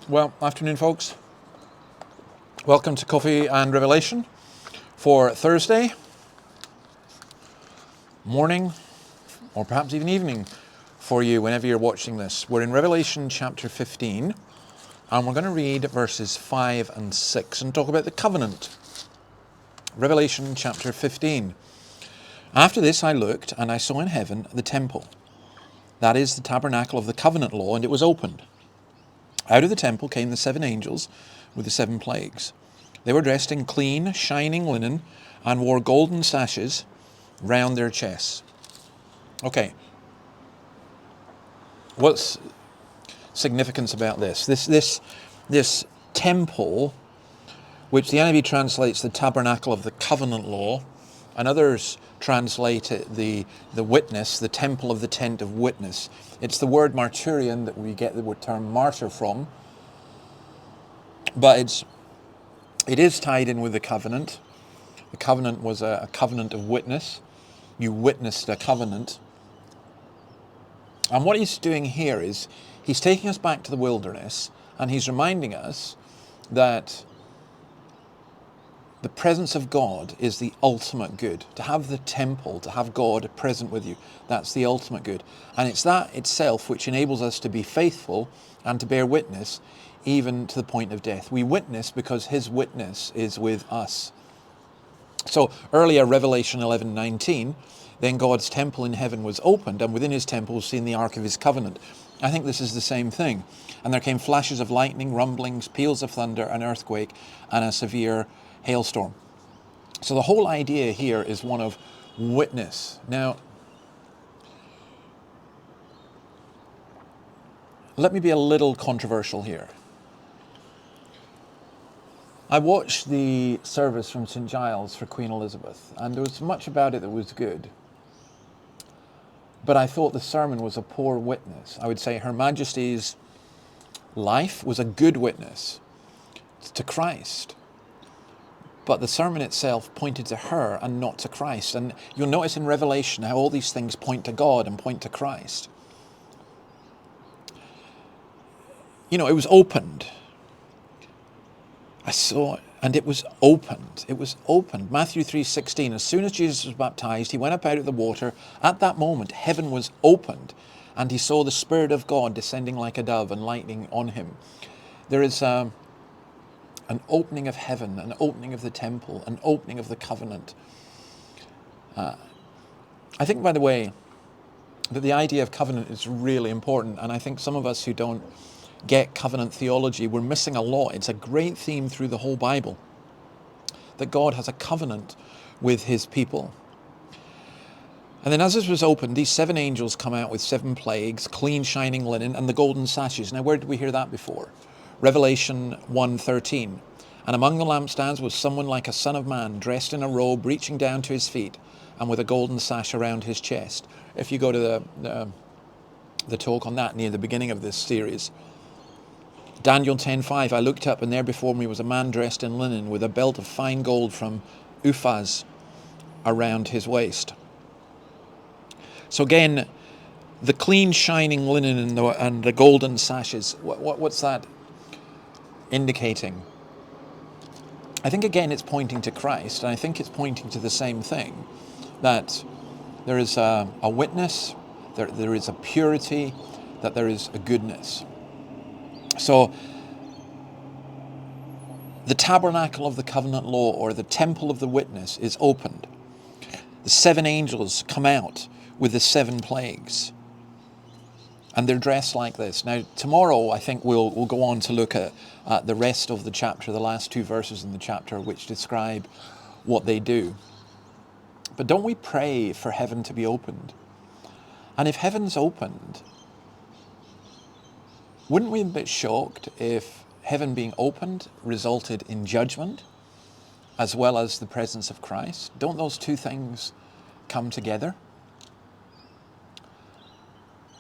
Well, afternoon, folks. Welcome to Coffee and Revelation for Thursday morning, or perhaps even evening for you whenever you're watching this. We're in Revelation chapter 15, and we're going to read verses 5 and 6 and talk about the covenant. Revelation chapter 15. After this I looked, and I saw in heaven the temple, that is the tabernacle of the covenant law, and it was opened. Out of the temple came the 7 angels with the 7 plagues. They were dressed in clean, shining linen and wore golden sashes round their chests. Okay. What's significance about this? This temple, which the NIV translates the tabernacle of the covenant law, and others translate it the witness, the temple of the tent of witness. It's the word martyrion that we get the term martyr from, but it is tied in with the covenant. The covenant was a covenant of witness. You witnessed a covenant. And what he's doing here is he's taking us back to the wilderness, and he's reminding us that the presence of God is the ultimate good. To have the temple, to have God present with you, that's the ultimate good. And it's that itself which enables us to be faithful and to bear witness even to the point of death. We witness because his witness is with us. So earlier, Revelation 11:19, then God's temple in heaven was opened, and within his temple was seen the ark of his covenant. I think this is the same thing. And there came flashes of lightning, rumblings, peals of thunder, an earthquake, and a severe hailstorm. So the whole idea here is one of witness. Now, let me be a little controversial here. I watched the service from St. Giles for Queen Elizabeth, and there was much about it that was good. But I thought the sermon was a poor witness. I would say Her Majesty's life was a good witness to Christ. But the sermon itself pointed to her and not to Christ. And you'll notice in Revelation how all these things point to God and point to Christ. You know, it was opened. I saw it, and it was opened. It was opened. Matthew 3:16, as soon as Jesus was baptized, he went up out of the water. At that moment, heaven was opened, and he saw the Spirit of God descending like a dove and lighting on him. There is an opening of heaven, an opening of the temple, an opening of the covenant. I think, by the way, that the idea of covenant is really important, and I think some of us who don't get covenant theology, we're missing a lot. It's a great theme through the whole Bible, that God has a covenant with his people. And then as this was opened, these 7 angels come out with 7 plagues, clean shining linen, and the golden sashes. Now, where did we hear that before? Revelation 1:13. And among the lampstands was someone like a son of man, dressed in a robe reaching down to his feet, and with a golden sash around his chest. If you go to the talk on that near the beginning of this series, Daniel 10:5, I looked up, and there before me was a man dressed in linen with a belt of fine gold from Uphaz around his waist. So again, the clean shining linen and the golden sashes, what's that indicating? I think again it's pointing to Christ, and I think it's pointing to the same thing, that there is a witness, there is a purity, that there is a goodness. So the tabernacle of the covenant law, or the temple of the witness, is opened. The 7 angels come out with the 7 plagues, and they're dressed like this. Now, tomorrow I think we'll go on to look at the rest of the chapter, the last 2 verses in the chapter, which describe what they do. But don't we pray for heaven to be opened? And if heaven's opened, wouldn't we be a bit shocked if heaven being opened resulted in judgment as well as the presence of Christ? Don't those 2 things come together?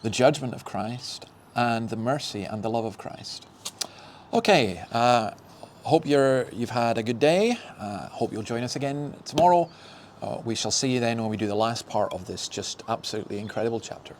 The judgment of Christ and the mercy and the love of Christ. Okay, hope you've had a good day. Hope you'll join us again tomorrow. We shall see you then when we do the last part of this just absolutely incredible chapter.